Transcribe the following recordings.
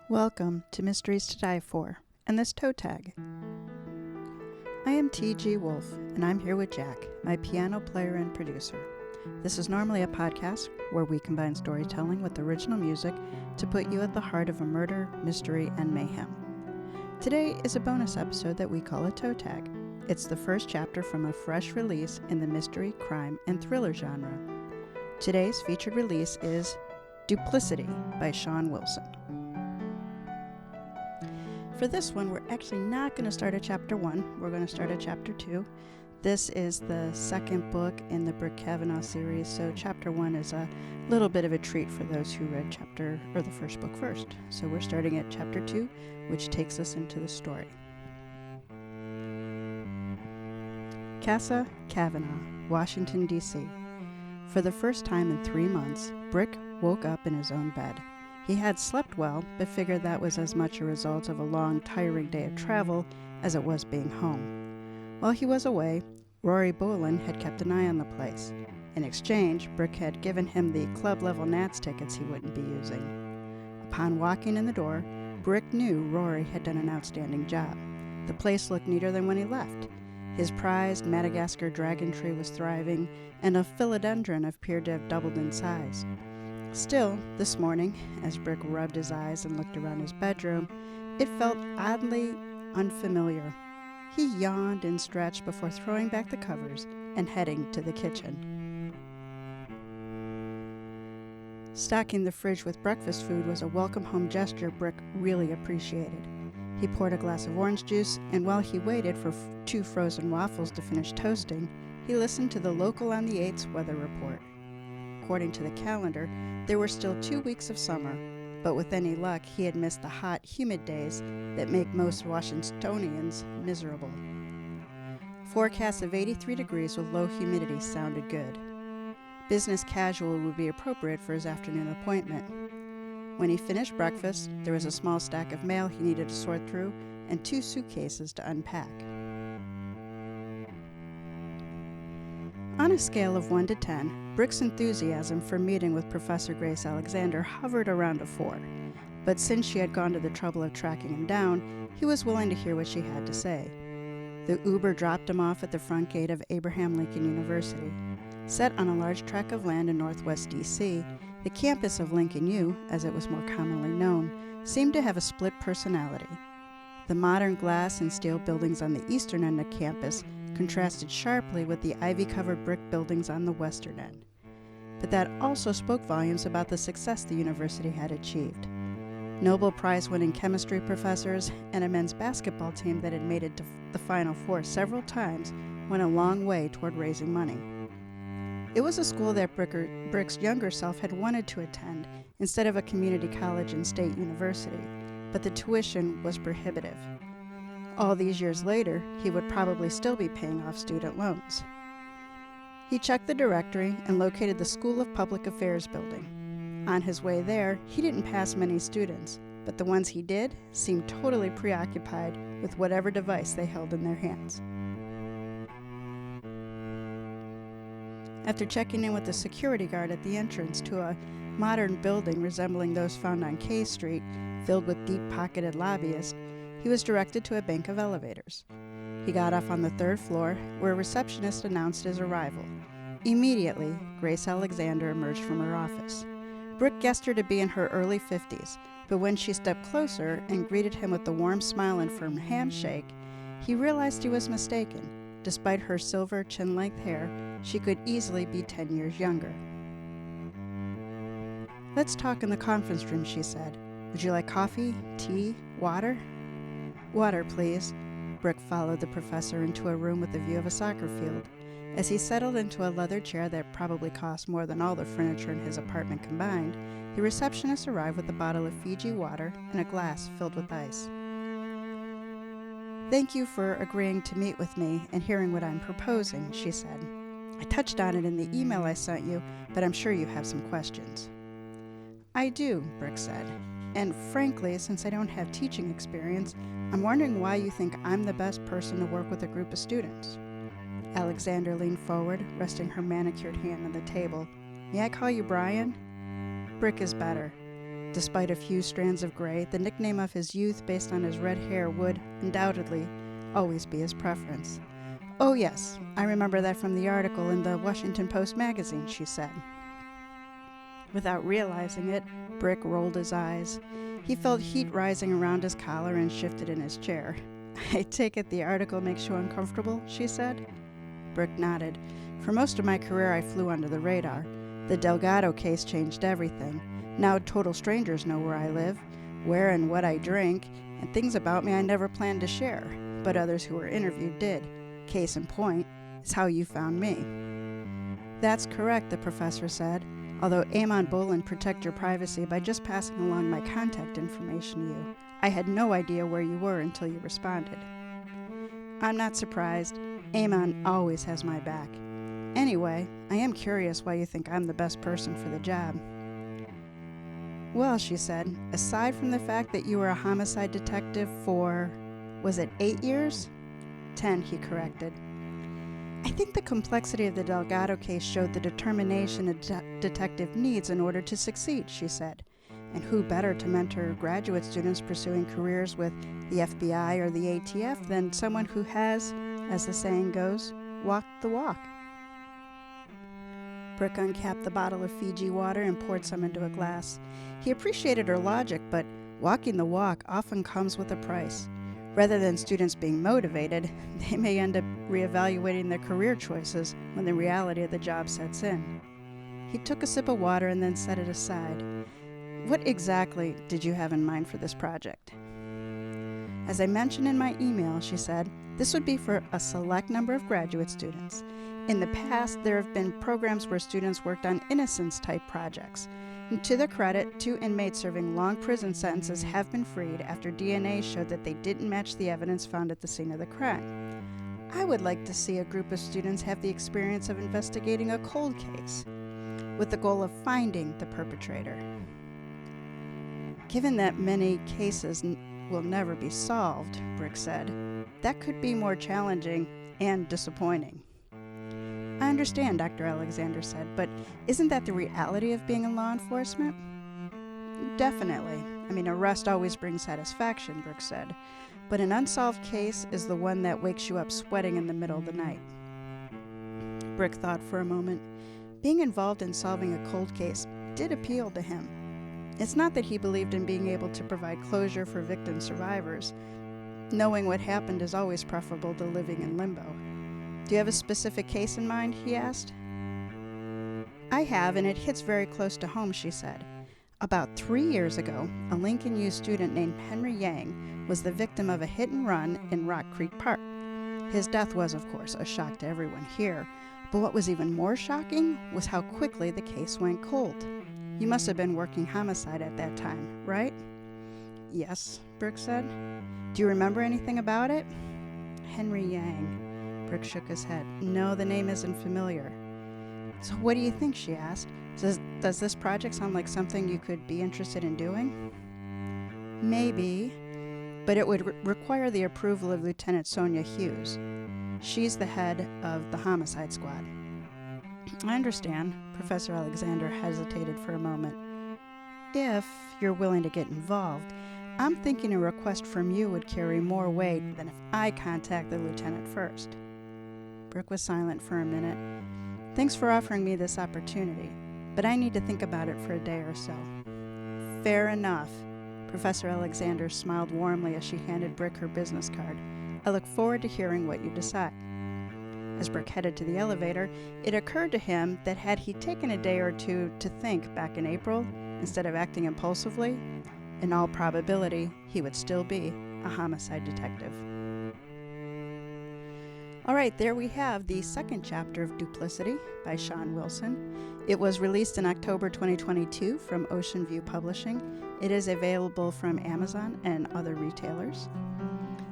Welcome to Mysteries to Die For and this toe tag. I am TG Wolff and I'm here with Jack, my piano player and producer. This is normally a podcast where we combine storytelling with original music to put you at the heart of a murder, mystery, and mayhem. Today is a bonus episode that we call a toe tag. It's the first chapter from a fresh release in the mystery, crime, and thriller genre. Today's featured release is Duplicity by Shawn Wilson. For this one, we're actually not going to start at chapter 1. We're going to start at chapter 2. This is the second book in the Brick Kavanagh series, so chapter 1 is a little bit of a treat for those who read the first book first. So we're starting at chapter 2, which takes us into the story. Casa Kavanagh, Washington, D.C. For the first time in 3 months, Brick woke up in his own bed. He had slept well, but figured that was as much a result of a long, tiring day of travel as it was being home. While he was away, Rory Bolin had kept an eye on the place. In exchange, Brick had given him the club-level Nats tickets he wouldn't be using. Upon walking in the door, Brick knew Rory had done an outstanding job. The place looked neater than when he left. His prized Madagascar dragon tree was thriving, and a philodendron appeared to have doubled in size. Still, this morning, as Brick rubbed his eyes and looked around his bedroom, it felt oddly unfamiliar. He yawned and stretched before throwing back the covers and heading to the kitchen. Stocking the fridge with breakfast food was a welcome home gesture Brick really appreciated. He poured a glass of orange juice, and while he waited for 2 frozen waffles to finish toasting, he listened to the Local on the 8's weather report. According to the calendar, there were still 2 weeks of summer, but with any luck, he had missed the hot, humid days that make most Washingtonians miserable. Forecasts of 83 degrees with low humidity sounded good. Business casual would be appropriate for his afternoon appointment. When he finished breakfast, there was a small stack of mail he needed to sort through and 2 suitcases to unpack. On a scale of 1 to 10, Brick's enthusiasm for meeting with Professor Grace Alexander hovered around a 4, but since she had gone to the trouble of tracking him down, he was willing to hear what she had to say. The Uber dropped him off at the front gate of Abraham Lincoln University. Set on a large tract of land in northwest D.C., the campus of Lincoln U, as it was more commonly known, seemed to have a split personality. The modern glass and steel buildings on the eastern end of campus contrasted sharply with the ivy-covered brick buildings on the western end. But that also spoke volumes about the success the university had achieved. Nobel Prize-winning chemistry professors and a men's basketball team that had made it to the Final Four several times went a long way toward raising money. It was a school that Brick's younger self had wanted to attend instead of a community college and state university, but the tuition was prohibitive. All these years later, he would probably still be paying off student loans. He checked the directory and located the School of Public Affairs building. On his way there, he didn't pass many students, but the ones he did seemed totally preoccupied with whatever device they held in their hands. After checking in with the security guard at the entrance to a modern building resembling those found on K Street, filled with deep-pocketed lobbyists, he was directed to a bank of elevators. He got off on the 3rd floor, where a receptionist announced his arrival. Immediately, Grace Alexander emerged from her office. Brick guessed her to be in her early 50s, but when she stepped closer and greeted him with a warm smile and firm handshake, he realized he was mistaken. Despite her silver, chin-length hair, she could easily be 10 years younger. "Let's talk in the conference room," she said. "Would you like coffee, tea, water?" "Water, please." Brick followed the professor into a room with a view of a soccer field. As he settled into a leather chair that probably cost more than all the furniture in his apartment combined, the receptionist arrived with a bottle of Fiji water and a glass filled with ice. "Thank you for agreeing to meet with me and hearing what I'm proposing," she said. "I touched on it in the email I sent you, but I'm sure you have some questions." "I do," Brick said. "And frankly, since I don't have teaching experience, I'm wondering why you think I'm the best person to work with a group of students." Alexander leaned forward, resting her manicured hand on the table. "May I call you Brian?" "Brick is better." despite a few strands of gray, the nickname of his youth based on his red hair would, undoubtedly, always be his preference. "Oh yes, I remember that from the article in the Washington Post magazine," she said. Without realizing it, Brick rolled his eyes. He felt heat rising around his collar and shifted in his chair. "I take it the article makes you uncomfortable," she said. Brick nodded. "For most of my career I flew under the radar. The Delgado case changed everything. Now total strangers know where I live, where and what I drink, and things about me I never planned to share, but others who were interviewed did. Case in point is how you found me." "That's correct," the professor said, "although Amon Bolin protect your privacy by just passing along my contact information to you. I had no idea where you were until you responded." "I'm not surprised. Amon always has my back. Anyway, I am curious why you think I'm the best person for the job." "Well," she said, "aside from the fact that you were a homicide detective for, was it 8 years? 10, he corrected. "I think the complexity of the Delgado case showed the determination a detective needs in order to succeed," she said. "And who better to mentor graduate students pursuing careers with the FBI or the ATF than someone who has, as the saying goes, walked the walk?" Brick uncapped the bottle of Fiji water and poured some into a glass. He appreciated her logic, but walking the walk often comes with a price. Rather than students being motivated, they may end up reevaluating their career choices when the reality of the job sets in. He took a sip of water and then set it aside. "What exactly did you have in mind for this project?" "As I mentioned in my email," she said, "this would be for a select number of graduate students. In the past, there have been programs where students worked on innocence-type projects. And to their credit, 2 inmates serving long prison sentences have been freed after DNA showed that they didn't match the evidence found at the scene of the crime. I would like to see a group of students have the experience of investigating a cold case, with the goal of finding the perpetrator. Given that many cases will never be solved," Brick said, "that could be more challenging and disappointing." "I understand," Dr. Alexander said, "but isn't that the reality of being in law enforcement?" "Definitely. I mean, arrest always brings satisfaction," Brick said, "but an unsolved case is the one that wakes you up sweating in the middle of the night." Brick thought for a moment. Being involved in solving a cold case did appeal to him. It's not that he believed in being able to provide closure for victim survivors. Knowing what happened is always preferable to living in limbo. "Do you have a specific case in mind?" he asked. "I have, and it hits very close to home," she said. "About 3 years ago, a Lincoln U student named Henry Yang was the victim of a hit and run in Rock Creek Park. His death was, of course, a shock to everyone here, but what was even more shocking was how quickly the case went cold. You must have been working homicide at that time, right?" "Yes," Brick said. "Do you remember anything about it?" "Henry Yang." Brick shook his head. "No, the name isn't familiar." "So what do you think?" she asked. Does this project sound like something you could be interested in doing?" "Maybe, but it would require the approval of Lieutenant Sonia Hughes. She's the head of the homicide squad." "I understand." Professor Alexander hesitated for a moment. "If you're willing to get involved, I'm thinking a request from you would carry more weight than if I contact the lieutenant first." Brick was silent for a minute. "Thanks for offering me this opportunity, but I need to think about it for a day or so." "Fair enough." Professor Alexander smiled warmly as she handed Brick her business card. "I look forward to hearing what you decide." As Brick headed to the elevator, it occurred to him that had he taken a day or two to think back in April, instead of acting impulsively, in all probability, he would still be a homicide detective. All right, there we have the second chapter of Duplicity by Shawn Wilson. It was released in October 2022 from Ocean View Publishing. It is available from Amazon and other retailers.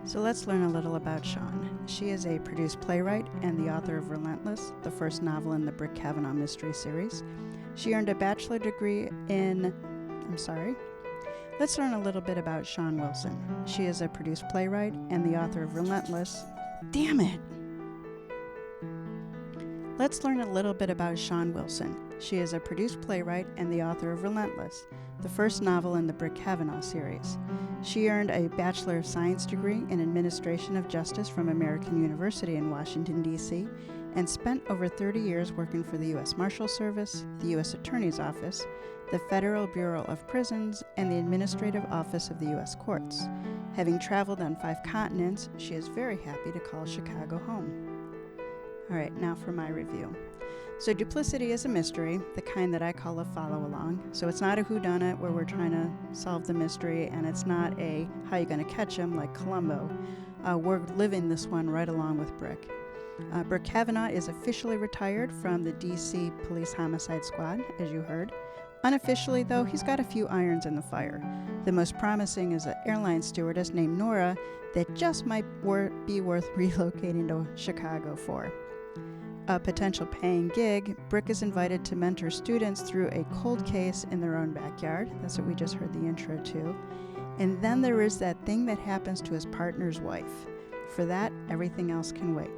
So let's learn a little about Shawn. She is a produced playwright and the author of Relentless, the first novel in the Brick Kavanagh mystery series. She earned a bachelor degree in... Let's learn a little bit about Shawn Wilson. She is a produced playwright and the author of Relentless. Damn it! Let's learn a little bit about Shawn Wilson. She is a produced playwright and the author of Relentless, the first novel in the Brick Kavanagh series. She earned a Bachelor of Science Degree in Administration of Justice from American University in Washington, D.C., and spent over 30 years working for the U.S. Marshals Service, the U.S. Attorney's Office, the Federal Bureau of Prisons, and the Administrative Office of the U.S. Courts. Having traveled on 5 continents, she is very happy to call Chicago home. All right, now for my review. So Duplicity is a mystery, the kind that I call a follow-along. So it's not a whodunit where we're trying to solve the mystery, and it's not a how you gonna catch him like Columbo. We're living this one right along with Brick. Brick Kavanagh is officially retired from the DC Police Homicide Squad, as you heard. Unofficially, though, he's got a few irons in the fire. The most promising is an airline stewardess named Nora that just might be worth relocating to Chicago for. A potential paying gig, Brick is invited to mentor students through a cold case in their own backyard. That's what we just heard the intro to. And then there is that thing that happens to his partner's wife. For that, everything else can wait.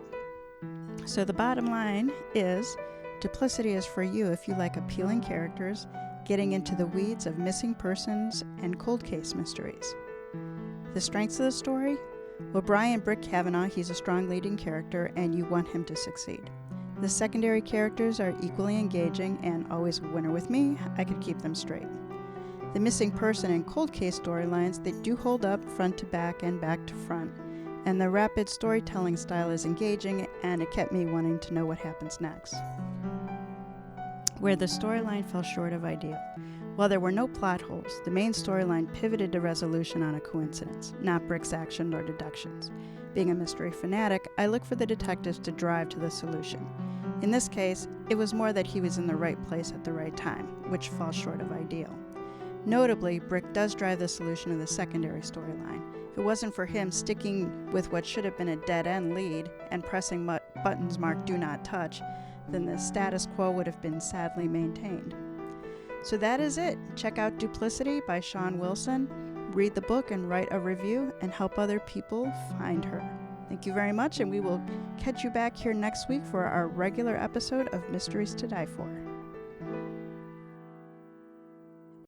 So the bottom line is, Duplicity is for you if you like appealing characters, getting into the weeds of missing persons and cold case mysteries. The strengths of the story? Well, Brian Brick Kavanagh, he's a strong leading character and you want him to succeed. The secondary characters are equally engaging and always a winner with me. I could keep them straight. The missing person and cold case storylines, they do hold up front to back and back to front. And the rapid storytelling style is engaging, and it kept me wanting to know what happens next. Where the storyline fell short of ideal. While there were no plot holes, the main storyline pivoted to resolution on a coincidence, not Brick's action or deductions. Being a mystery fanatic, I look for the detectives to drive to the solution. In this case, it was more that he was in the right place at the right time, which falls short of ideal. Notably, Brick does drive the solution of the secondary storyline. If it wasn't for him sticking with what should have been a dead-end lead and pressing buttons marked "Do Not Touch," then the status quo would have been sadly maintained. So that is it. Check out Duplicity by Shawn Wilson. Read the book and write a review and help other people find her. Thank you very much, and we will catch you back here next week for our regular episode of Mysteries to Die For.